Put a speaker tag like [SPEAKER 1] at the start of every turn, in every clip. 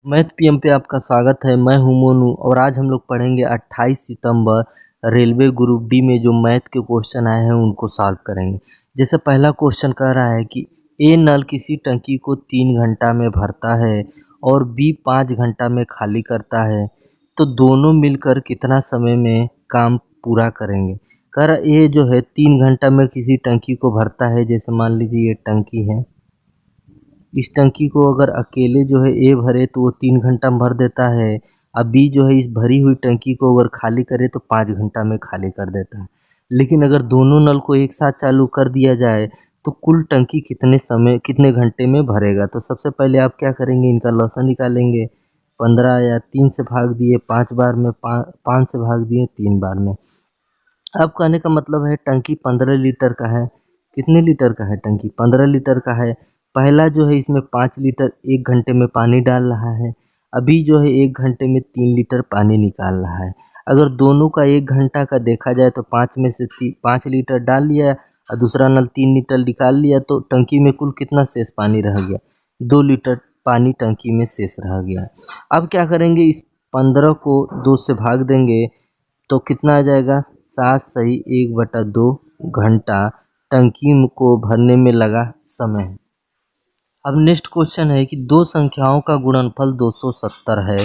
[SPEAKER 1] Math PM पे आपका स्वागत है। मैं हूं मोनू और आज हम लोग पढ़ेंगे 28 सितंबर रेलवे ग्रुप डी में जो मैथ के क्वेश्चन आए हैं उनको सॉल्व करेंगे। जैसे पहला क्वेश्चन कह रहा है कि ए नल किसी टंकी को 3 घंटा में भरता है और बी 5 घंटा में खाली करता है, तो दोनों मिलकर कितना समय में काम पूरा करेंगे। कह रहा ए जो है 3 घंटा में किसी टंकी को भरता है। जैसे मान लीजिए ये टंकी है, इस टंकी को अगर अकेले जो है ए भरे तो वो 3 घंटा में भर देता है। अब बी जो है इस भरी हुई टंकी को अगर खाली करे तो 5 घंटा में खाली कर देता है। लेकिन अगर दोनों नल को एक साथ चालू कर दिया जाए तो कुल टंकी कितने घंटे में भरेगा। तो सबसे पहले आप क्या करेंगे, इनका लॉसन निकालेंगे। 15 या 3 से भाग दिए 5 बार में, 5 से भाग दिए 3 बार में। अब कहने का मतलब है टंकी 15 लीटर का है। कितने लीटर का है टंकी? 15 लीटर का है। पहला जो है इसमें 5 लीटर 1 घंटे में पानी डाल रहा है। अभी जो है 1 घंटे में 3 लीटर पानी निकाल रहा है। अगर दोनों का 1 घंटा का देखा जाए तो 5 में से 5 लीटर डाल लिया और दूसरा नल 3 लीटर निकाल लिया, तो टंकी में कुल कितना शेष पानी रह गया? 2 लीटर पानी टंकी में शेष रह गया। अब क्या करेंगे, इस 15 को 2 से भाग देंगे तो कितना आ जाएगा? 7 सही 1/2 घंटा टंकी को भरने में लगा समय है। अब नेक्स्ट क्वेश्चन है कि दो संख्याओं का गुणनफल 270 है।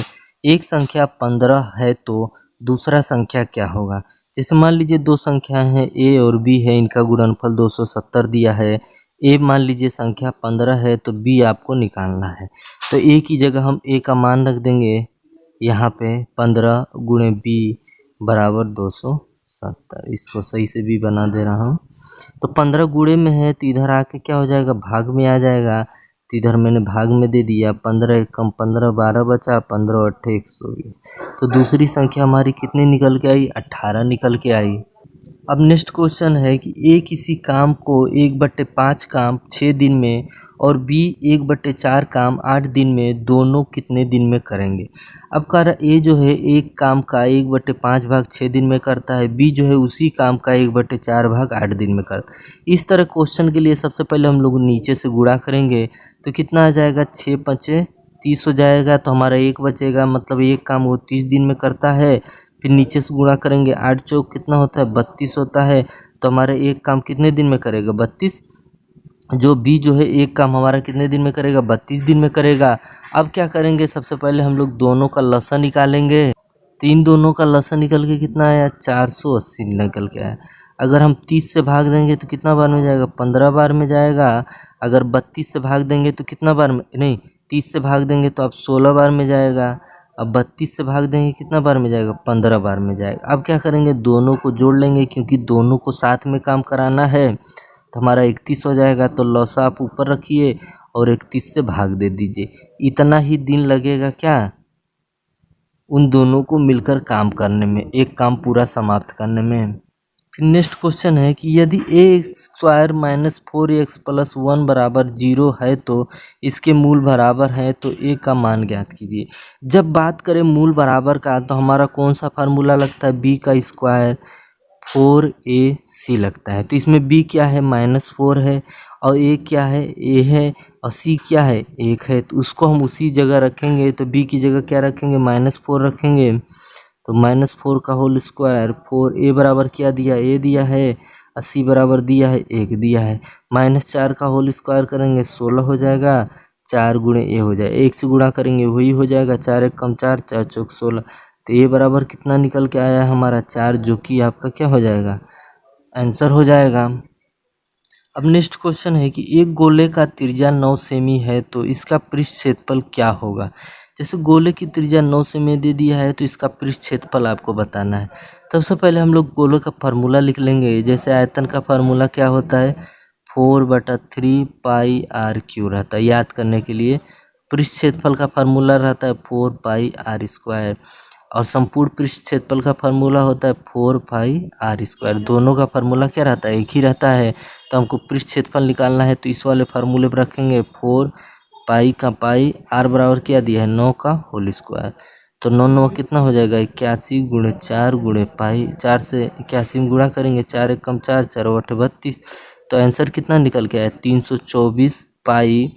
[SPEAKER 1] एक संख्या 15 है तो दूसरा संख्या क्या होगा। जैसे मान लीजिए दो संख्याएं हैं ए और बी है, इनका गुणनफल 270 दिया है। ए मान लीजिए संख्या 15 है तो बी आपको निकालना है। तो ए की जगह हम ए का मान रख देंगे यहाँ पे 15 गुणे बी बराबर 270। इसको सही से भी बना दे रहा हूँ। तो 15 गुणे में है तो इधर आके क्या हो जाएगा, भाग में आ जाएगा। तो इधर मैंने भाग में दे दिया। 15 एकम 15 12 बचा, 15 अट्ठे 120। तो दूसरी संख्या हमारी कितनी निकल के आई? 18 निकल के आई। अब नेक्स्ट क्वेश्चन है कि ए किसी काम को 1/5 काम 6 दिन में और बी 1/4 काम 8 दिन में, दोनों कितने दिन में करेंगे। अब कह रहा ए जो है एक काम का 1/5 भाग 6 दिन में करता है, बी जो है उसी काम का 1/4 भाग 8 दिन में करता है। इस तरह क्वेश्चन के लिए सबसे पहले हम लोग नीचे से गुणा करेंगे तो कितना आ जाएगा? 6 5 30 हो जाएगा। तो हमारा एक बचेगा, मतलब एक काम वो 30 दिन में करता है। फिर नीचे से गुणा करेंगे, 8 चौक कितना होता है? 32 होता है। तो हमारा एक काम कितने दिन में करेगा? 32। जो बी जो है एक काम हमारा कितने दिन में करेगा? 32 दिन में करेगा। अब क्या करेंगे, सबसे पहले हम लोग दोनों का लसन निकालेंगे। तीन दोनों का लसन निकल के कितना आया? 480 निकल के आया। अगर हम 30 से भाग देंगे तो कितना बार में जाएगा? 15 बार में जाएगा। अगर 32 से भाग देंगे तो कितना बार में, नहीं 30 से भाग देंगे तो अब 16 बार में जाएगा। अब 32 से भाग देंगे कितना बार में जाएगा? 15 बार में जाएगा। अब क्या करेंगे, दोनों को जोड़ लेंगे क्योंकि दोनों को साथ में काम कराना है। तो हमारा 31 हो जाएगा। तो लौसा आप ऊपर रखिए और 31 से भाग दे दीजिए। इतना ही दिन लगेगा क्या, उन दोनों को मिलकर काम करने में, एक काम पूरा समाप्त करने में। फिर नेक्स्ट क्वेश्चन है कि यदि ए स्क्वायर माइनस 4x प्लस 1 बराबर 0 है तो इसके मूल बराबर है, तो ए का मान ज्ञात कीजिए। जब बात करें मूल बराबर का तो हमारा कौन सा फार्मूला लगता है? बी का स्क्वायर 4ac लगता है। तो इसमें बी क्या है? -4 है। और ए क्या है? ए है। और सी क्या है? 1 है। तो उसको हम उसी जगह रखेंगे। तो बी की जगह क्या रखेंगे? -4 रखेंगे। तो -4 का होल स्क्वायर 4। ए बराबर क्या दिया? ए दिया है। 80 बराबर दिया है 1 दिया है। -4 का होल स्क्वायर करेंगे 16 हो जाएगा। 4 गुणे ए हो जाएगा, 1 से गुणा करेंगे वही हो जाएगा। 4 1 कम 4, 4 चौक 16। तो ए बराबर कितना निकल के आया है हमारा? 4, जो कि आपका क्या हो जाएगा? आंसर हो जाएगा। अब नेक्स्ट क्वेश्चन है कि एक गोले का त्रिज्या 9 सेमी है तो इसका पृष्ठ क्षेत्रफल क्या होगा। जैसे गोले की त्रिज्या 9 सेमी दे दिया है तो इसका पृष्ठ क्षेत्रफल आपको बताना है। सबसे पहले हम लोग गोले का फार्मूला लिख लेंगे। जैसे आयतन का फार्मूला क्या होता है? 4/3 पाई आर क्यू रहता है। याद करने के लिए पृष्ठ क्षेत्रफल का फार्मूला रहता है 4 पाई आर स्क्वायर, और संपूर्ण पृष्ठ क्षेत्रफल का फार्मूला होता है 4 पाई आर स्क्वायर। दोनों का फार्मूला क्या रहता है? एक ही रहता है। तो हमको पृष्ठ क्षेत्रफल निकालना है तो इस वाले फार्मूले पर रखेंगे 4 पाई का पाई, आर बराबर क्या दिया है? 9 का होल स्क्वायर। तो 9 9 कितना हो जाएगा? 81 गुणे 4 गुणे पाई। 4 से 81 में गुणा करेंगे, 4 1 कम 4, 4 8 32। तो आंसर कितना निकल के आया? 324 पाई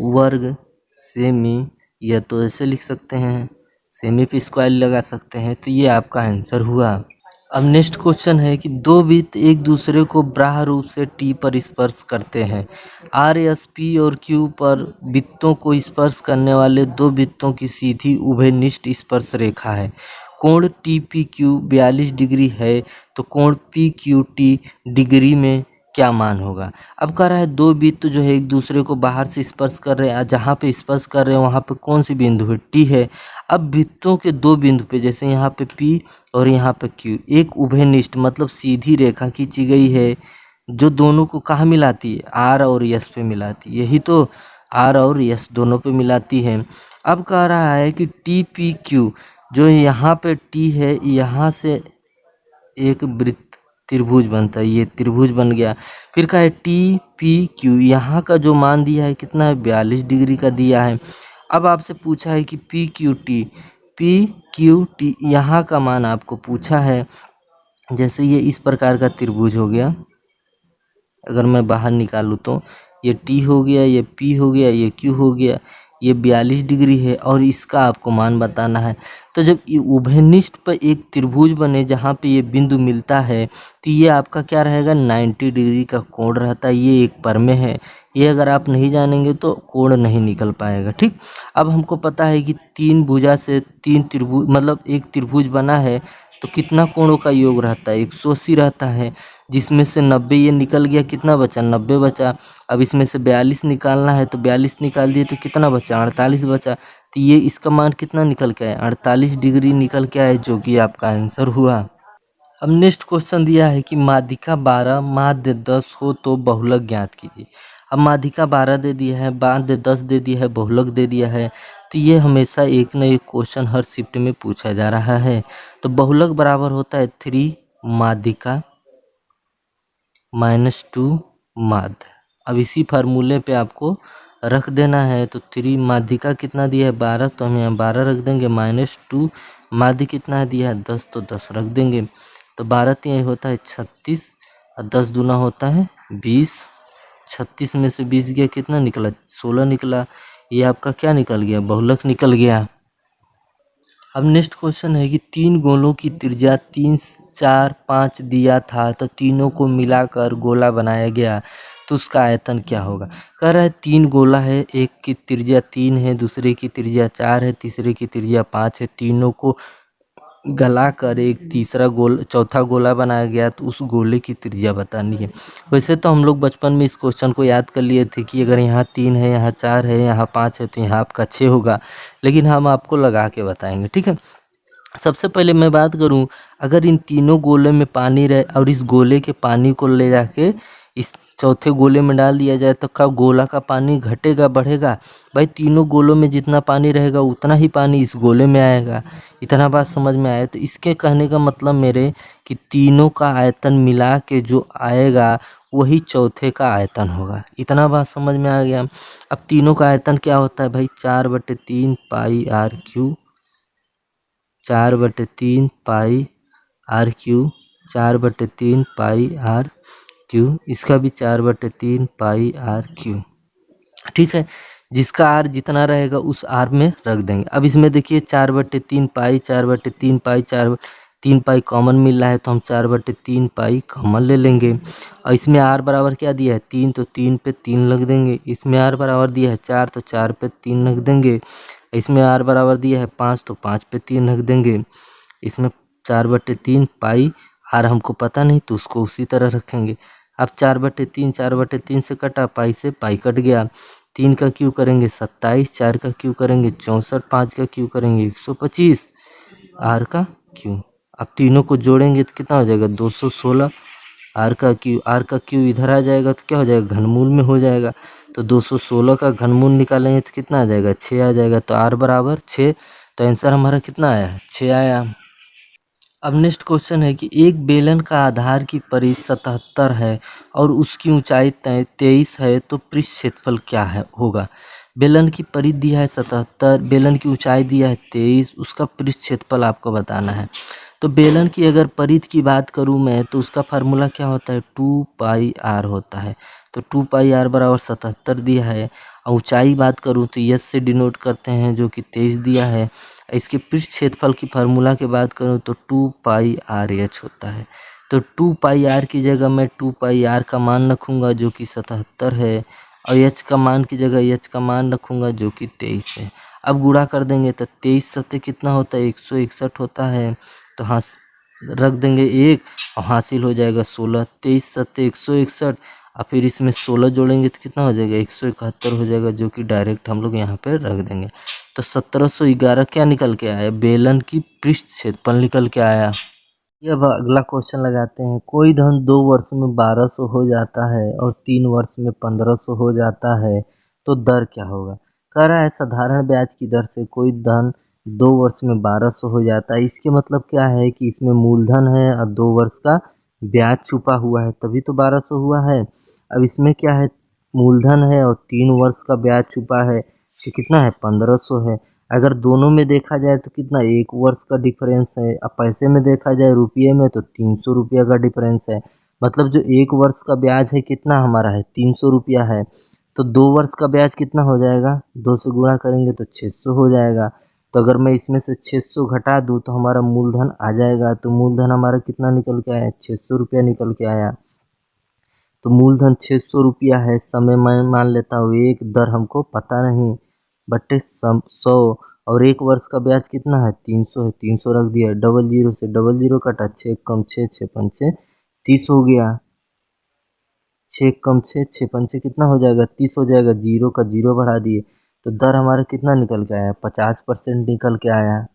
[SPEAKER 1] वर्ग सेमी या तो ऐसे लिख सकते हैं, सेमी पे स्क्वायर लगा सकते हैं। तो ये आपका आंसर हुआ। अब नेक्स्ट क्वेश्चन है कि दो वृत्त एक दूसरे को बाह्य रूप से टी पर स्पर्श करते हैं। आर एस पी और क्यू पर वृत्तों को स्पर्श करने वाले दो वृत्तों की सीधी उभयनिष्ठ स्पर्श रेखा है। कोण टी पी क्यू 42 डिग्री है, तो कोण पी क्यू टी डिग्री में क्या मान होगा। अब कह रहा है दो वृत्त जो है एक दूसरे को बाहर से स्पर्श कर रहे हैं, जहाँ पे स्पर्श कर रहे हैं वहाँ पे कौन सी बिंदु है, टी है। अब वृत्तों के दो बिंदु पे, जैसे यहाँ पे पी और यहाँ पे क्यू, एक उभयनिष्ठ मतलब सीधी रेखा खींची गई है जो दोनों को कहाँ मिलाती है, आर और यस पे मिलाती है। यही तो, आर और यस दोनों पे मिलाती है। अब कह रहा है कि टी पी क्यू जो यहाँ पे टी है, यहाँ से एक वृत्त त्रिभुज बनता है, ये त्रिभुज बन गया। फिर कहा है टी पी क्यू, यहाँ का जो मान दिया है कितना है, 42 डिग्री का दिया है। अब आपसे पूछा है कि पी क्यू टी यहाँ का मान आपको पूछा है। जैसे ये इस प्रकार का त्रिभुज हो गया, अगर मैं बाहर निकालूँ तो ये टी हो गया, ये पी हो गया, ये क्यू हो गया, ये 42 डिग्री है और इसका आपको मान बताना है। तो जब ये उभयनिष्ठ पर एक त्रिभुज बने जहाँ पे ये बिंदु मिलता है, तो ये आपका क्या रहेगा, 90 डिग्री का कोण रहता है। ये एक परमेय है, ये अगर आप नहीं जानेंगे तो कोण नहीं निकल पाएगा। ठीक, अब हमको पता है कि तीन भुजा से तीन त्रिभुज मतलब एक त्रिभुज बना है, तो कितना कोणों का योग रहता है, 180 रहता है, जिसमें से 90 ये निकल गया, कितना बचा, 90 बचा। अब इसमें से 42 निकालना है, तो 42 निकाल दिए तो कितना बचा, 48 बचा। तो ये इसका मान कितना निकल के आया, 48 डिग्री निकल के आए, जो कि आपका आंसर हुआ। अब नेक्स्ट क्वेश्चन दिया है कि माध्यिका 12 माध्य 10 हो तो बहुलक ज्ञात कीजिए। अब माध्यिका 12 दे दिया है, माध्य 10 दे दिया है, बहुलक दे दिया है। तो ये हमेशा एक न एक क्वेश्चन हर शिफ्ट में पूछा जा रहा है। तो बहुलक बराबर होता है 3 माध्यिका -2 माध्य। अब इसी फार्मूले पे आपको रख देना है। तो 3 माध्यिका कितना दिया है, 12, तो हम यहाँ 12 रख देंगे, -2 माध्य कितना दिया है, 10, तो 10 रख देंगे। तो 12 3 होता है 36 और 10 दूना होता है 20। 36 में से 20 गया, कितना निकला, 16 निकला। ये आपका क्या निकल गया, बहुलक निकल गया। अब नेक्स्ट क्वेश्चन है कि तीन गोलों की त्रिज्या 3, 4, 5 दिया था, तो तीनों को मिलाकर गोला बनाया गया, तो उसका आयतन क्या होगा। कह रहा है तीन गोला है, एक की त्रिज्या 3 है, दूसरे की त्रिज्या 4 है, तीसरे की त्रिज्या 5 है। तीनों को गला कर एक तीसरा गोल चौथा गोला बनाया गया, तो उस गोले की त्रिज्या बतानी है। वैसे तो हम लोग बचपन में इस क्वेश्चन को याद कर लिए थे कि अगर यहाँ 3 है, यहाँ 4 है, यहाँ 5 है, तो यहाँ आपका 6 होगा, लेकिन हम आपको लगा के बताएंगे। ठीक है, सबसे पहले मैं बात करूं, अगर इन तीनों गोले में पानी रहे और इस गोले के पानी को ले जाके इस चौथे गोले में डाल दिया जाए, तो क्या गोला का पानी घटेगा बढ़ेगा। भाई तीनों गोलों में जितना पानी रहेगा उतना ही पानी इस गोले में आएगा। इतना बात समझ में आया। तो इसके कहने का मतलब मेरे कि तीनों का आयतन मिला के जो आएगा वही चौथे का आयतन होगा। इतना बात समझ में आ गया। अब तीनों का आयतन क्या होता है भाई, 4/3 pi r cube, 4/3 pi r cube, 4/3 pi r cube, इसका भी 4/3 पाई आर क्यू। ठीक है, जिसका आर जितना रहेगा उस आर में रख देंगे। अब इसमें देखिए 4/3 पाई, 4/3 पाई, 3 पाई कॉमन मिल रहा है, तो हम 4/3 पाई कॉमन ले लेंगे। और इसमें आर बराबर क्या दिया है, 3, तो 3 पे 3 लग देंगे। इसमें आर बराबर दिया है 4, तो 4 पे 3 रख देंगे। इसमें आर बराबर दिया है 5, तो 5 पे 3 रख देंगे। इसमें 4/3 पाई, आर हमको पता नहीं तो उसको उसी तरह रखेंगे। अब 4/3 से कटा, पाई से पाई कट गया। 3 का क्यू करेंगे 27, 4 का क्यू करेंगे 64, 5 का क्यू करेंगे 125, आर का क्यू। अब तीनों को जोड़ेंगे तो कितना हो जाएगा, 216। आर का क्यू इधर आ जाएगा तो क्या हो जाएगा, घनमूल में हो जाएगा। तो 216 का घनमूल निकालेंगे तो कितना आ जाएगा, 6 आ जाएगा। तो आर बराबर 6। तो आंसर हमारा कितना आया, 6 आया। अब नेक्स्ट क्वेश्चन है कि एक बेलन का आधार की परिधि 77 है और उसकी ऊंचाई 23 है, तो पृष्ठ क्षेत्रफल क्या है होगा। बेलन की परिधि दिया है 77, बेलन की ऊंचाई दिया है 23, उसका पृष्ठ क्षेत्रफल आपको बताना है। तो बेलन की अगर परिधि की बात करूं मैं, तो उसका फार्मूला क्या होता है, 2 पाई आर होता है। तो 2πr बराबर 77 दिया है। और ऊंचाई बात करूँ तो यस से डिनोट करते हैं जो कि 23 दिया है। इसके पृष्ठ क्षेत्रफल की फार्मूला की बात करूँ तो 2πrh होता है। तो 2πr की जगह मैं 2πr का मान रखूँगा जो कि 77 है, और h का मान की जगह h का मान रखूँगा जो कि 23 है। अब गुणा कर देंगे तो 23 सत्ते कितना होता है, 161 होता है। तो हाँ रख देंगे 1 और हासिल हो जाएगा 16। 23 सत्ते 161 और फिर इसमें 16 जोड़ेंगे तो कितना हो जाएगा, 171 हो जाएगा, जो कि डायरेक्ट हम लोग यहाँ पे रख देंगे। तो 1711 क्या निकल के आया, बेलन की पृष्ठ क्षेत्रफल निकल के आया। ये अब अगला क्वेश्चन लगाते हैं। कोई धन 2 वर्ष में 1200 हो जाता है और 3 वर्ष में 1500 हो जाता है, तो दर क्या होगा। कह रहा है साधारण ब्याज की दर से कोई धन 2 वर्ष में 1200 हो जाता है। इसके मतलब क्या है कि इसमें मूलधन है और 2 वर्ष का ब्याज छुपा हुआ है, तभी तो 1200 हुआ है। अब इसमें क्या है, मूलधन है और 3 वर्ष का ब्याज छुपा है, तो कितना है, 1500 है। अगर दोनों में देखा जाए तो कितना, 1 वर्ष का डिफरेंस है। अब पैसे में देखा जाए रुपये में तो 300 रुपया का डिफरेंस है। मतलब जो 1 वर्ष का ब्याज है कितना हमारा है, 300 रुपया है। तो 2 वर्ष का ब्याज कितना हो जाएगा, 2 से गुणा करेंगे तो 600 हो जाएगा। तो अगर मैं इसमें से 600 घटा दूँ तो हमारा मूलधन आ जाएगा। तो मूलधन हमारा कितना निकल के आया, 600 रुपया निकल के आया। तो मूलधन 600 रुपया है। समय मैं मान लेता हूँ 1, दर हमको पता नहीं, बटे 100, और 1 वर्ष का ब्याज कितना है, 300 है, 300 रख दिया। डबल जीरो से डबल जीरो कटा, 6 कम 6, 6 पंचे 30 हो गया। 6 कम 6, 6 पंचे कितना हो जाएगा, 30 हो जाएगा। जीरो का जीरो बढ़ा दिए तो दर हमारा कितना निकल के आया, 50% निकल के आया।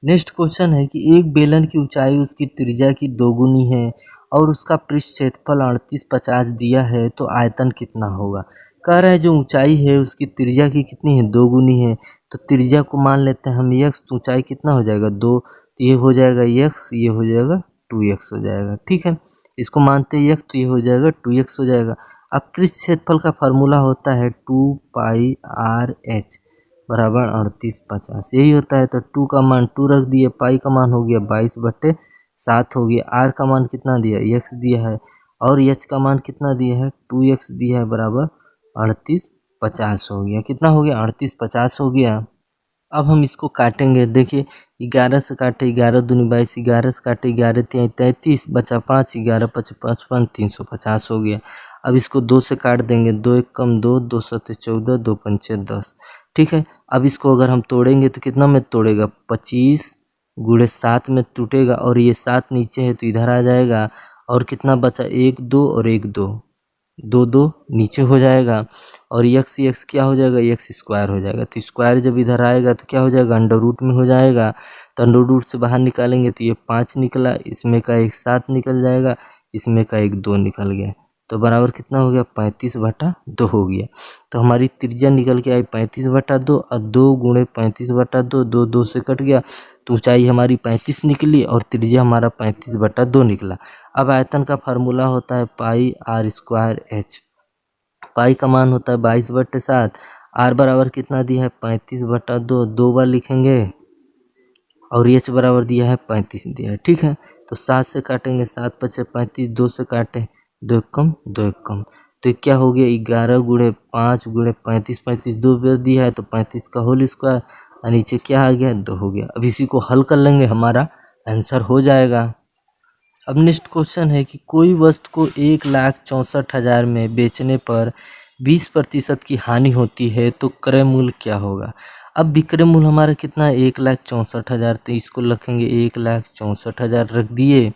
[SPEAKER 1] नेक्स्ट क्वेश्चन है कि एक बेलन की ऊंचाई उसकी त्रिज्या की दोगुनी है और उसका पृष्ठ क्षेत्रफल 3850 दिया है, तो आयतन कितना होगा। कह रहा है जो ऊंचाई है उसकी त्रिज्या की कितनी है, दोगुनी है। तो त्रिज्या को मान लेते हैं हम x, तो ऊंचाई कितना हो जाएगा 2, तो ये हो जाएगा x, ये हो जाएगा 2x हो जाएगा। ठीक है, इसको मानते हैं x, तो ये हो जाएगा 2x हो जाएगा। अब पृष्ठ क्षेत्रफल का फार्मूला होता है 2πrh बराबर 3850, यही होता है। तो 2 का मान 2 रख दिए, पाई का मान हो गया 22/7 हो गया। आर का मान कितना दिया, x दिया है, और h का मान कितना दिया है, 2x दिया है, बराबर 3850 हो गया। कितना हो गया, 3850 हो गया। अब हम इसको काटेंगे। देखिए 11 से काटे, 11 दूनी 22, 11 से काटे, 11 तिहाई 33, बचा 5, 11 पचे 55, 350 हो गया। अब इसको 2 से काट देंगे, 2 एक कम 2, 2 सत्ते 14, 2 पंचे 10। ठीक है, अब इसको अगर हम तोड़ेंगे तो कितना में तोड़ेगा, 25 गुणे 7 में टूटेगा, और ये 7 नीचे है तो इधर आ जाएगा। और कितना बचा, 1 2 और 1 2, 2 2 नीचे हो जाएगा। और x क्या हो जाएगा, x स्क्वायर हो जाएगा। तो स्क्वायर जब इधर आएगा तो क्या हो जाएगा, अंडर रूट में हो जाएगा। तो अंडर रूट से बाहर निकालेंगे तो ये 5 निकला, इसमें का एक 7 निकल जाएगा, इसमें का एक 2 निकल गया। तो बराबर कितना हो गया, 35/2 हो गया। तो हमारी त्रिज्या निकल के आई 35/2, और 2 गुणे 35/2, 2 2 से कट गया, तो ऊंचाई हमारी 35 निकली और त्रिज्या हमारा 35/2 निकला। अब आयतन का फार्मूला होता है πr²h। पाई का मान होता है 22/7, आर बराबर कितना दिया है, 35/2, 2 बार लिखेंगे, और एच बराबर दिया है 35 दिया है। ठीक है, तो 7 से काटेंगे, 7 पचे 35, 2 से काटे, 2 एक कम 2 एक कम, तो क्या हो गया, 11 गुणे 5 गुणे 35, 35 2 बार दिया है तो 35 का होल स्क्वायर, और नीचे क्या आ गया, 2 हो गया। अब इसी को हल कर लेंगे, हमारा आंसर हो जाएगा। अब नेक्स्ट क्वेश्चन है कि कोई वस्तु को 1,64,000 में बेचने पर 20% की हानि होती है, तो क्रय मूल्य क्या होगा। अब विक्रय मूल्य हमारा कितना है, 1,64,000, तो इसको रखेंगे 1,64,000 रख दिए।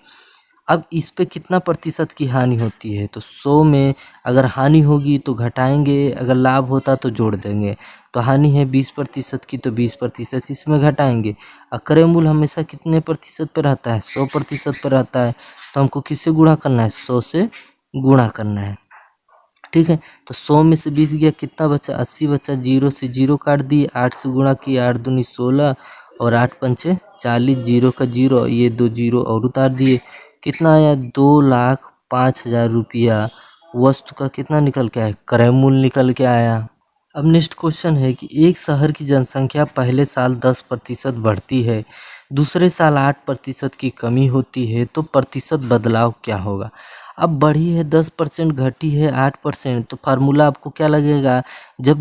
[SPEAKER 1] अब इस पे कितना प्रतिशत की हानि होती है, तो 100 में अगर हानि होगी तो घटाएंगे, अगर लाभ होता तो जोड़ देंगे। तो हानि है 20% की, तो 20% इसमें घटाएंगे। और क्रय मूल्य हमेशा कितने प्रतिशत पर रहता है, 100% पर रहता है। तो हमको किससे गुणा करना है, 100 से गुणा करना है। ठीक है, तो 100 में से 20 गया, कितना बचा, 80 बचा। 0 से 0 काट दिए, 8 से गुणा किया, 8 दूनी 16 और 8 पंचे 40, 0 का 0, ये 2 0 और उतार दिए। कितना आया, 2,05,000 रुपया वस्तु का कितना निकल के आया, क्रय मूल्य निकल के आया। अब नेक्स्ट क्वेश्चन है कि एक शहर की जनसंख्या पहले साल 10% बढ़ती है, दूसरे साल 8% की कमी होती है, तो प्रतिशत बदलाव क्या होगा। अब बढ़ी है 10%, घटी है 8%, तो फार्मूला आपको क्या लगेगा, जब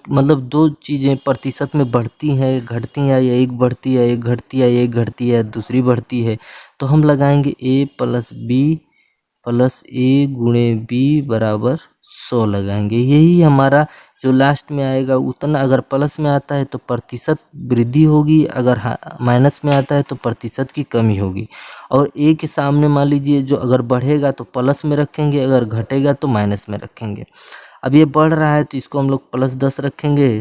[SPEAKER 1] मतलब दो चीज़ें प्रतिशत में बढ़ती हैं, घटती हैं, या एक बढ़ती है, एक घटती है, एक घटती है, दूसरी बढ़ती है, तो हम लगाएंगे a+b बराबर 100 लगाएंगे। यही हमारा जो लास्ट में आएगा उतना, अगर प्लस में आता है तो प्रतिशत वृद्धि होगी, अगर माइनस में आता है तो प्रतिशत की कमी होगी। और ए के सामने मान लीजिए जो अगर बढ़ेगा तो प्लस में रखेंगे, अगर घटेगा तो माइनस में रखेंगे। अब ये बढ़ रहा है तो इसको हम लोग +10 रखेंगे,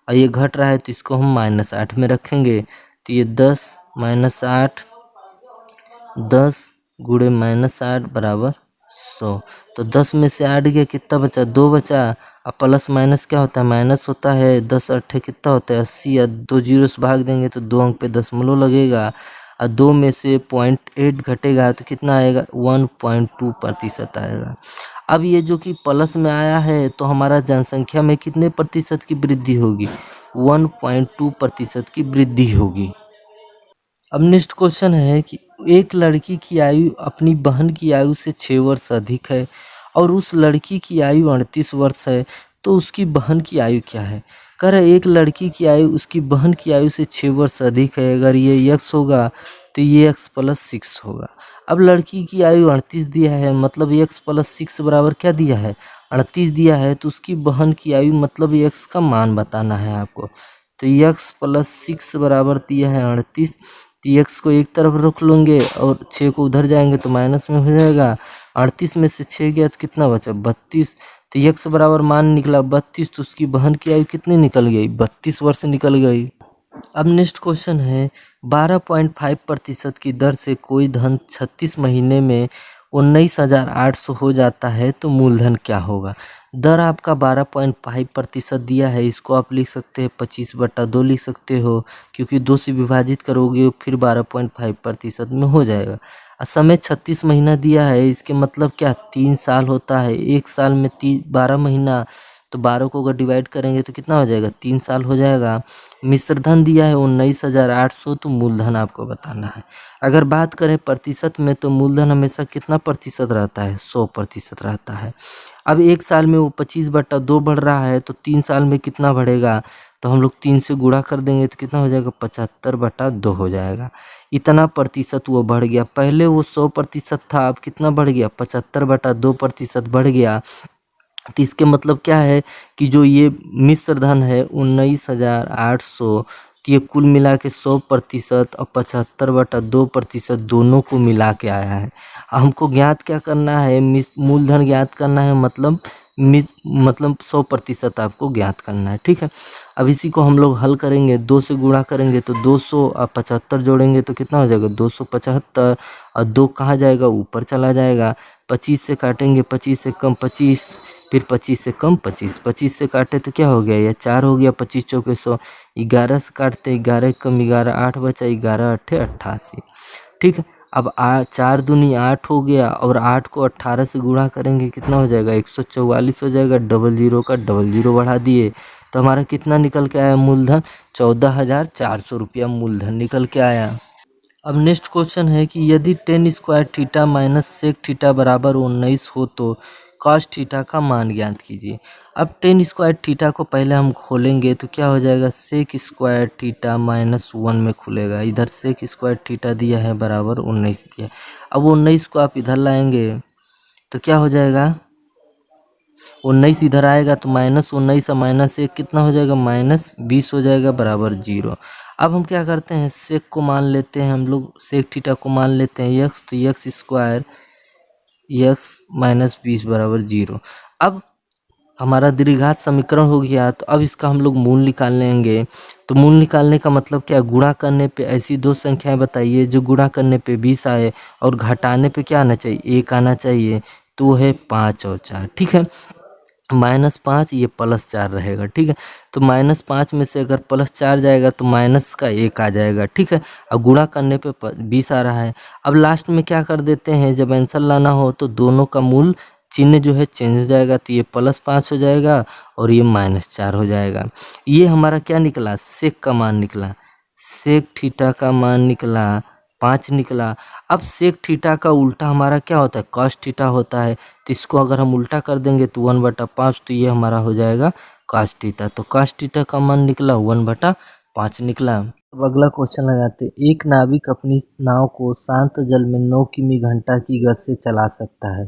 [SPEAKER 1] और ये घट रहा है तो इसको हम -8 में रखेंगे। तो ये 10 - 8, 10 गुणे -8 बराबर 100। तो 10 में से 8 गया, कितना बचा, 2 बचा। अब प्लस माइनस क्या होता है, माइनस होता है। 10 8 कितना होता है, 80, या 2 जीरो से भाग देंगे तो 2 अंक पे दशमलव लगेगा, और 2 में से 0.8 घटेगा तो कितना आएगा, 1.2% आएगा। अब ये जो कि प्लस में आया है तो हमारा जनसंख्या में कितने प्रतिशत की वृद्धि होगी, 1.2% की वृद्धि होगी। अब नेक्स्ट क्वेश्चन है कि एक लड़की की आयु अपनी बहन की आयु से 6 वर्ष अधिक है और उस लड़की की आयु 38 वर्ष है, तो उसकी बहन की आयु क्या है। कह रहा है एक लड़की की आयु उसकी बहन की आयु से 6 वर्ष अधिक है, अगर ये x होगा तो ये x+6 होगा। अब लड़की की आयु 38 दिया है, मतलब x+6 बराबर क्या दिया है, 38 दिया है, तो उसकी बहन की आयु मतलब x का मान बताना है आपको। तो x+6 बराबर दिया है 38, तो x को एक तरफ रख लेंगे और 6 को उधर जाएंगे तो माइनस में हो जाएगा। 38 में से 6 गया तो कितना बचा, 32। तो x बराबर मान निकला 32, तो उसकी बहन की आयु कितनी निकल गई, 32 वर्ष निकल गई। अब नेक्स्ट क्वेश्चन है 12.5% की दर से कोई धन 36 महीने में 19,800 हो जाता है तो मूलधन क्या होगा। दर आपका 12.5% दिया है, इसको आप लिख सकते हैं 25/2 लिख सकते हो, क्योंकि 2 से विभाजित करोगे फिर 12.5% में हो जाएगा। समय 36 महीना दिया है, इसके मतलब क्या 3 साल होता है, एक साल में 12 महीना, तो 12 को अगर डिवाइड करेंगे तो कितना हो जाएगा, 3 साल हो जाएगा। मिश्र धन दिया है 19,800, तो मूलधन आपको बताना है। अगर बात करें प्रतिशत में तो मूलधन हमेशा कितना प्रतिशत रहता है, 100% रहता है। अब एक साल में वो 25/2 बढ़ रहा है, तो 3 साल में कितना बढ़ेगा, तो हम लोग 3 से गुणा कर देंगे तो कितना हो जाएगा, 75/2 हो जाएगा। इतना प्रतिशत वो बढ़ गया, पहले वो 100% था, अब कितना बढ़ गया, 75/2% बढ़ गया। तो इसके मतलब क्या है कि जो ये मिश्र धन है 19,800, तो ये कुल मिला के 100% और 75/2% दोनों को मिला के आया है। हमको ज्ञात क्या करना है, मूलधन ज्ञात करना है, मतलब 100% आपको ज्ञात करना है, ठीक है। अब इसी को हम लोग हल करेंगे, 2 से गुणा करेंगे तो 200 और 75 जोड़ेंगे तो कितना हो जाएगा, 275, और 2 कहाँ जाएगा, ऊपर चला जाएगा। 25 से काटेंगे, 25 से कम 25, फिर 25 से कम 25, 25 से काटे तो क्या हो गया, ये 4 हो गया, 25 चौके 100, 11 से काटते 11 कम 11, 8 बचा, 11 8 88, ठीक है। अब 4 दूनी 8 हो गया, और 8 को 18 से गुणा करेंगे कितना हो जाएगा, 144 हो जाएगा। डबल जीरो का डबल जीरो बढ़ा दिए तो हमारा कितना निकल के आया, मूलधन 14,400 रुपया मूलधन निकल के आया। अब नेक्स्ट क्वेश्चन है कि यदि tan² θ - sec² बराबर 19 हो तो cos θ का मान ज्ञात कीजिए। अब tan² θ को पहले हम खोलेंगे तो क्या हो जाएगा, sec² θ -1 में खुलेगा। इधर sec² θ दिया है बराबर 19 दिया। अब 19 को आप इधर लाएंगे तो क्या हो जाएगा, 19 इधर आएगा तो -19 और -1 कितना हो जाएगा, -20 हो जाएगा बराबर 0। अब हम क्या करते हैं, सेक को मान लेते हैं हम लोग, sec θ को मान लेते हैं x, तो x² x -20 बराबर 0। अब हमारा द्विघात समीकरण हो गया, तो अब इसका हम लोग मूल निकाल लेंगे। तो मूल निकालने का मतलब क्या, गुणा करने पे ऐसी दो संख्याएं बताइए जो गुणा करने पे 20 आए और घटाने पे क्या आना चाहिए, 1 आना चाहिए। तो वो है 5 और 4, ठीक है। -5 ये +4 रहेगा, ठीक है। तो -5 में से अगर +4 जाएगा तो माइनस का 1 आ जाएगा, ठीक है। अब गुणा करने पे 20 आ रहा है। अब लास्ट में क्या कर देते हैं, जब आंसर लाना हो तो दोनों का मूल चिन्ह जो है चेंज हो जाएगा, तो ये +5 हो जाएगा और ये -4 हो जाएगा। ये हमारा क्या निकला, सेक का मान निकला, सेक थीटा का मान निकला 5 निकला। अब सेक थीटा का उल्टा हमारा क्या होता है, कॉस थीटा होता है। तो इसको अगर हम उल्टा कर देंगे तो 1/5, तो ये हमारा हो जाएगा कॉस थीटा। तो कॉस थीटा का मान निकला 1/5 निकला। अब अगला क्वेश्चन लगाते हैं। एक नाविक अपनी नाव को शांत जल में 9 किमी घंटा की गति से चला सकता है।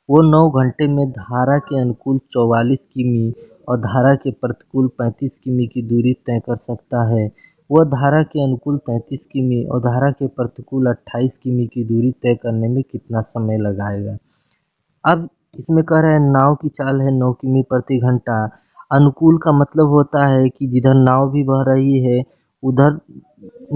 [SPEAKER 1] वो 9 घंटे में धारा के अनुकूल 44 किमी और धारा के प्रतिकूल 35 किमी की दूरी तय कर सकता है। वह धारा के अनुकूल 33 किमी और धारा के प्रतिकूल 28 किमी की दूरी तय करने में कितना समय लगाएगा। अब इसमें कह रहा है नाव की चाल है 9 किमी प्रति घंटा। अनुकूल का मतलब होता है कि जिधर नाव भी बह रही है उधर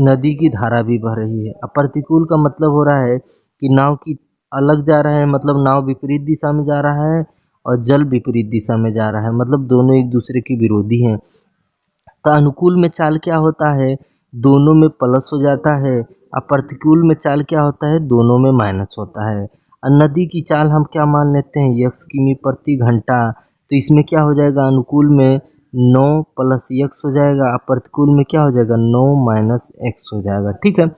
[SPEAKER 1] नदी की धारा भी बह रही है। अब प्रतिकूल का मतलब हो रहा है कि नाव की अलग जा रहा है, मतलब नाव विपरीत दिशा में जा रहा है और जल विपरीत दिशा में जा रहा है, मतलब दोनों एक दूसरे के विरोधी हैं। तो अनुकूल में चाल क्या होता है, दोनों में प्लस हो जाता है। और प्रतिकूल में चाल क्या होता है, दोनों में माइनस होता है। और नदी की चाल हम क्या मान लेते हैं, x किमी प्रति घंटा। तो इसमें क्या हो जाएगा, अनुकूल में 9 + x हो जाएगा, और प्रतिकूल में क्या हो जाएगा, 9 - x हो जाएगा। ठीक है।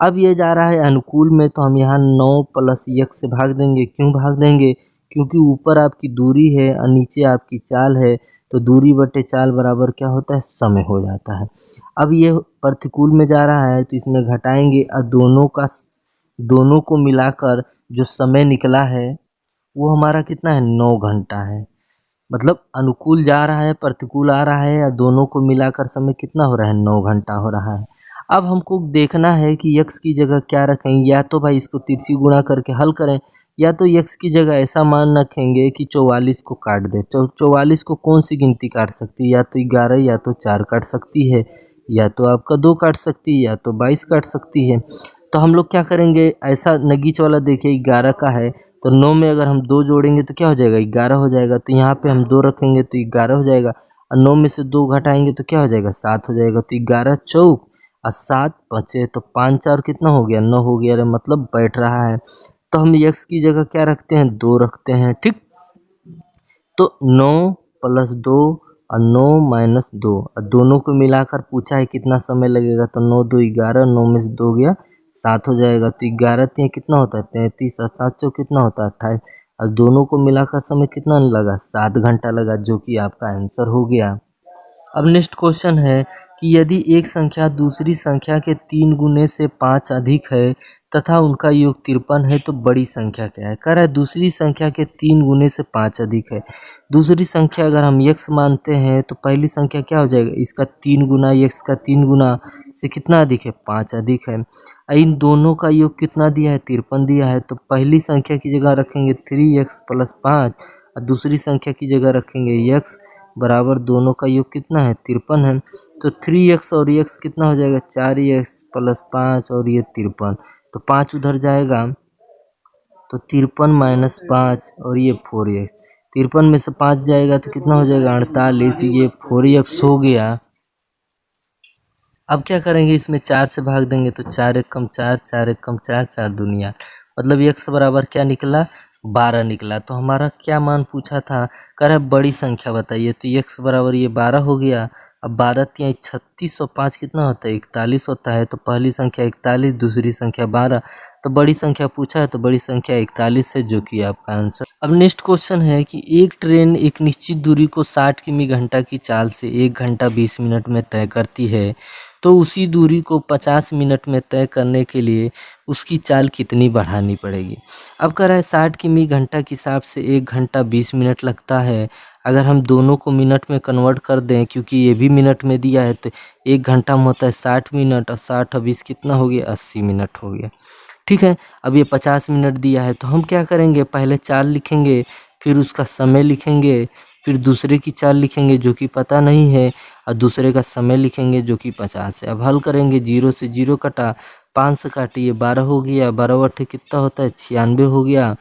[SPEAKER 1] अब ये जा रहा है अनुकूल में, तो हम यहाँ 9 + x से भाग देंगे। क्यों भाग देंगे, क्योंकि ऊपर आपकी दूरी है और नीचे आपकी चाल है, तो दूरी बटे चाल बराबर क्या होता है, समय हो जाता है। अब ये प्रतिकूल में जा रहा है तो इसमें घटाएंगे और दोनों को मिलाकर जो समय निकला है वो हमारा कितना है, 9 घंटा है। मतलब अनुकूल जा रहा है, प्रतिकूल आ रहा है, या दोनों को मिलाकर समय कितना हो रहा है, 9 घंटा हो रहा है। अब हमको देखना है कि x की जगह क्या रखें। या तो भाई इसको तिरछी गुणा करके हल करें, या तो x की जगह ऐसा मान रखेंगे कि 44 को काट दे। तो 44 को कौन सी गिनती काट सकती है, या तो 11, या तो 4 काट सकती है, या तो आपका 2 काट सकती है, या तो 22 काट सकती है। तो हम लोग क्या करेंगे, ऐसा नगीच वाला देखिए 11 का है, तो 9 में अगर हम 2 जोड़ेंगे तो क्या हो जाएगा, 11 हो जाएगा। तो यहाँ पे हम 2 रखेंगे तो 11 हो जाएगा, और 9 में से 2 घटाएंगे तो क्या हो जाएगा, 7 हो जाएगा। तो 11 चौक और 7 बचे, तो 5 4 कितना हो गया, 9 हो गया। अरे मतलब बैठ रहा है। तो हम x की जगह क्या रखते हैं, 2 रखते हैं। ठीक। तो 9 + 2 और 9 - 2, और दोनों को मिलाकर पूछा है कितना समय लगेगा। तो 9 2 11, 9 में से 2 गया 7 हो जाएगा। तो 11 3 कितना होता है, 33, और 7 चौक कितना होता है, 28। और दोनों को मिलाकर समय कितना लगा, 7 घंटा लगा, जो कि आपका आंसर हो गया। अब नेक्स्ट क्वेश्चन है कि यदि एक संख्या दूसरी संख्या के 3 गुने से 5 अधिक है तथा उनका योग 53 है तो बड़ी संख्या क्या है। कह रहा है दूसरी संख्या के 3 गुने से 5 अधिक है। दूसरी संख्या अगर हम x मानते हैं तो पहली संख्या क्या हो जाएगा, इसका 3 गुना, x का 3 गुना से कितना अधिक है, 5 अधिक है। इन दोनों का योग कितना दिया है, 53 दिया है। तो पहली संख्या की जगह रखेंगे 3x + 5, और दूसरी संख्या की जगह रखेंगे x बराबर, दोनों का योग कितना है, 53 है। तो 3x और x कितना हो जाएगा, 4x + 5 और ये 53। तो 5 उधर जाएगा, तो 53 - 5 और ये 4x। 53 में से 5 जाएगा तो कितना हो जाएगा, 48। ये 4x हो गया। अब क्या करेंगे, इसमें 4 से भाग देंगे तो 4 1 कम 4, 4 1 कम 4, 4 दूनिया, मतलब x बराबर क्या निकला, 12 निकला। तो हमारा क्या मान पूछा था, कह रहा है बड़ी संख्या बताइए। तो x बराबर ये 12 हो गया। अब 12 तिया 36 और 5 कितना होता है, 41 होता है। तो पहली संख्या 41, दूसरी संख्या 12, तो बड़ी संख्या पूछा है तो बड़ी संख्या 41 है, जो कि आपका आंसर। अब नेक्स्ट क्वेश्चन है कि एक ट्रेन एक निश्चित दूरी को 60 किमी घंटा की चाल से 1 घंटा 20 मिनट में तय करती है, तो उसी दूरी को 50 मिनट में तय करने के लिए उसकी चाल कितनी बढ़ानी पड़ेगी। अब कह रहा है 60 किमी घंटा के हिसाब से 1 घंटा 20 मिनट लगता है। अगर हम दोनों को मिनट में कन्वर्ट कर दें, क्योंकि ये भी मिनट में दिया है, तो 1 घंटा में होता है 60 मिनट, और 60 और 20 कितना हो गया, 80 मिनट हो गया। ठीक है। अब ये 50 मिनट दिया है, तो हम क्या करेंगे, पहले चाल लिखेंगे, फिर उसका समय लिखेंगे, फिर दूसरे की चाल लिखेंगे जो कि पता नहीं है, और दूसरे का समय लिखेंगे जो कि 50 है। अब हल करेंगे, 0 से 0 कटा, 5 से काटिए 12 हो गया, 12 अट्ठे कितना होता है, 96 हो गया।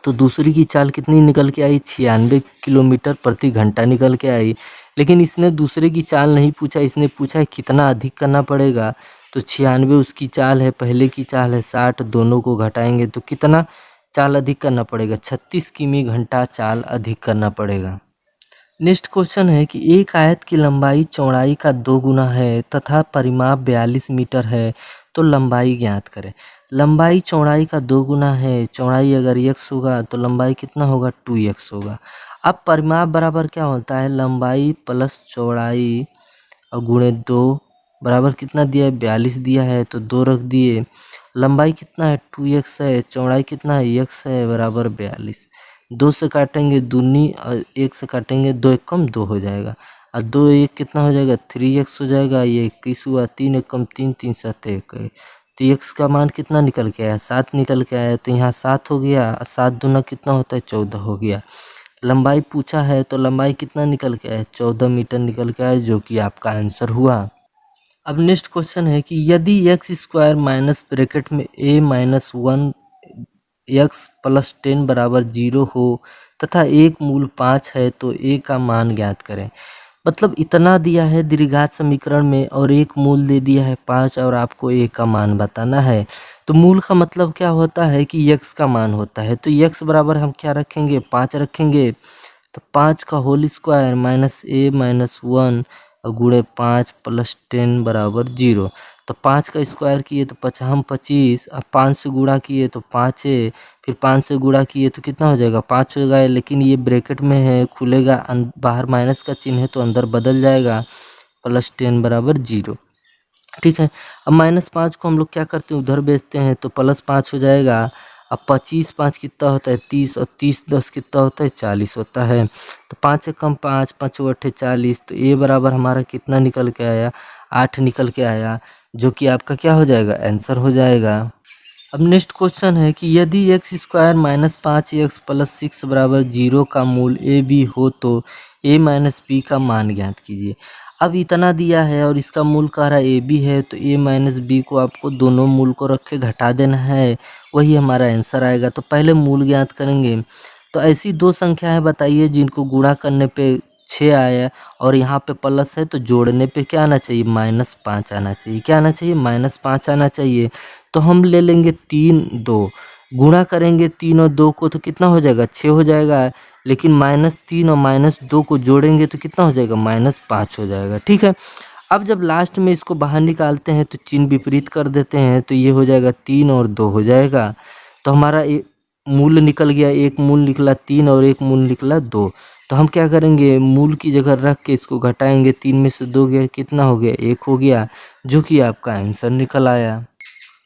[SPEAKER 1] तो दूसरी की चाल कितनी निकल के आई, 96 किलोमीटर प्रति घंटा निकल के आई। लेकिन इसने दूसरे की चाल नहीं पूछा, इसने पूछा है कितना अधिक करना पड़ेगा। तो 96 उसकी चाल है, पहले की चाल है 60, दोनों को घटाएंगे तो कितना चाल अधिक करना पड़ेगा, 36 किमी घंटा चाल अधिक करना पड़ेगा। नेक्स्ट क्वेश्चन है कि एक आयत की लंबाई चौड़ाई का 2 गुना है तथा परिमाप 42 मीटर है, तो लंबाई ज्ञात करें। लंबाई चौड़ाई का 2 गुना है, चौड़ाई अगर x होगा तो लंबाई कितना होगा 2x होगा। अब परिमाप बराबर क्या होता है, लंबाई प्लस चौड़ाई और गुणे 2 बराबर कितना दिया है 42 दिया है, तो 2 रख दिए। लंबाई कितना है 2x है, चौड़ाई कितना है x है, बराबर 42। 2 से काटेंगे दूनी और 1 से काटेंगे 2 एक कम 2 हो जाएगा, और 2 1 कितना हो जाएगा 3x हो जाएगा। ये 21 हुआ, 3 एक कम 3, 3 7 1, तो x का मान कितना निकल के आया 7 निकल के आया, तो यहाँ 7 हो गया, 7 दूना कितना होता है 14 हो गया। लंबाई पूछा है तो लंबाई कितना निकल के आया 14 मीटर निकल के आया, जो कि आपका आंसर हुआ। अब नेक्स्ट क्वेश्चन है कि यदि एक्स स्क्वायर माइनस ब्रैकेट में a माइनस 1 एक्स प्लस 10 बराबर 0 हो तथा एक मूल 5 है, तो a का मान ज्ञात करें। मतलब इतना दिया है द्विघात समीकरण में और एक मूल दे दिया है 5 और आपको a का मान बताना है। तो मूल का मतलब क्या होता है कि x का मान होता है, तो x बराबर हम क्या रखेंगे 5 रखेंगे। तो 5 का whole square minus a minus 1 और गुणे 5 प्लस 10 बराबर 0। तो 5 का स्क्वायर किए तो 5 हम 25, अब 5 से गुणा किए तो 5 है, फिर 5 से गुणा किए तो कितना हो जाएगा 5 हो गया, लेकिन ये ब्रैकेट में है खुलेगा, बाहर माइनस का चिन्ह है तो अंदर बदल जाएगा, प्लस 10 बराबर 0। ठीक है, अब -5 को हम लोग क्या करते हैं उधर भेजते हैं, तो +5 हो जाएगा। अब 25 5 कितना होता है 30, और 30 10 कितना होता है 40 होता है। तो 5 से कम 5, 5 अट्ठे 40, तो ए बराबर हमारा कितना निकल के आया 8 निकल के आया, जो कि आपका क्या हो जाएगा आंसर हो जाएगा। अब नेक्स्ट क्वेश्चन है कि यदि x square minus 5x plus 6 बराबर 0 का मूल ए बी हो तो a माइनस बी का मान ज्ञात कीजिए। अब इतना दिया है और इसका मूल कह रहा है ए बी है, तो a माइनस बी को आपको दोनों मूल को रख के घटा देना है, वही हमारा आंसर आएगा। तो पहले मूल ज्ञात करेंगे। तो ऐसी दो संख्याएं बताइए जिनको गुणा करने पे 6 आया और यहाँ पे प्लस है, तो जोड़ने पे क्या आना चाहिए -5 आना चाहिए। क्या आना चाहिए -5 आना चाहिए। तो हम ले लेंगे 3 2, गुणा करेंगे 3 और 2 को तो कितना हो जाएगा 6 हो जाएगा, लेकिन -3 और -2 को जोड़ेंगे तो कितना हो जाएगा -5 हो जाएगा। ठीक है, अब जब लास्ट में इसको बाहर निकालते हैं तो चिन्ह विपरीत कर देते हैं, तो ये हो जाएगा 3 और 2 हो जाएगा। तो हमारा मूल निकल गया, एक मूल निकला 3 और एक मूल निकला 2। तो हम क्या करेंगे मूल की जगह रख के इसको घटाएंगे, 3 में से 2 गया कितना हो गया 1 हो गया, जो कि आपका आंसर निकल आया।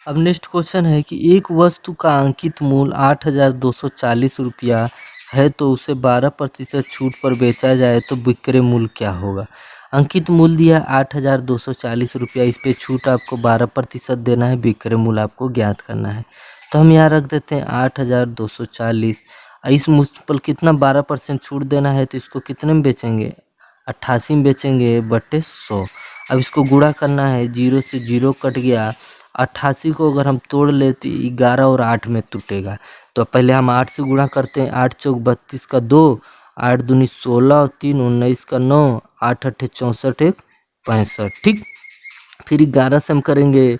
[SPEAKER 1] अब नेक्स्ट क्वेश्चन है कि एक वस्तु का अंकित मूल्य 8,240 रुपया है, तो उसे 12% छूट पर बेचा जाए तो विक्रय मूल्य क्या होगा। अंकित मूल्य दिया 8,240 रुपया, इस पे छूट आपको 12% देना है, विक्रय मूल्य आपको ज्ञात करना है। तो हम यहाँ रख देते हैं 8,240, इस मूल्य पर कितना 12% छूट देना है, तो इसको कितने में बेचेंगे 88 में बेचेंगे बटे 100। अब इसको गुणा करना है, 0 से 0 कट गया, 88 को अगर हम तोड़ ले तो 11 और 8 में टूटेगा। तो पहले हम 8 से गुणा करते हैं, 8 चौक 32 का 2, 8 दूनी 16 और 3 19 का 9, 8 अट्ठे 64 1 65। ठीक, फिर 11 से हम करेंगे,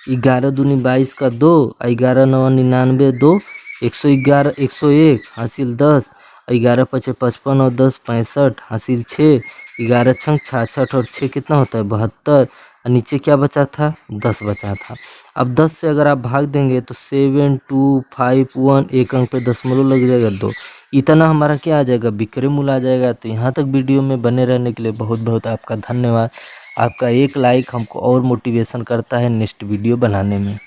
[SPEAKER 1] 11 दूनी 22 का 2, 11 9 99 2, 111 101 हासिल 10, 11 पचे 55 और 10 65 हासिल 6, 11 छंग 66 और 6 कितना होता है 72, और नीचे क्या बचा था 10 बचा था। अब 10 से अगर आप भाग देंगे तो 7 2 5 1, एक अंक पे दशमलव लग जाएगा 2, इतना हमारा क्या आ जाएगा विक्रय मूल्य आ जाएगा। तो यहाँ तक वीडियो में बने रहने के लिए बहुत बहुत आपका धन्यवाद। आपका एक लाइक हमको और मोटिवेशन करता है नेक्स्ट वीडियो बनाने में।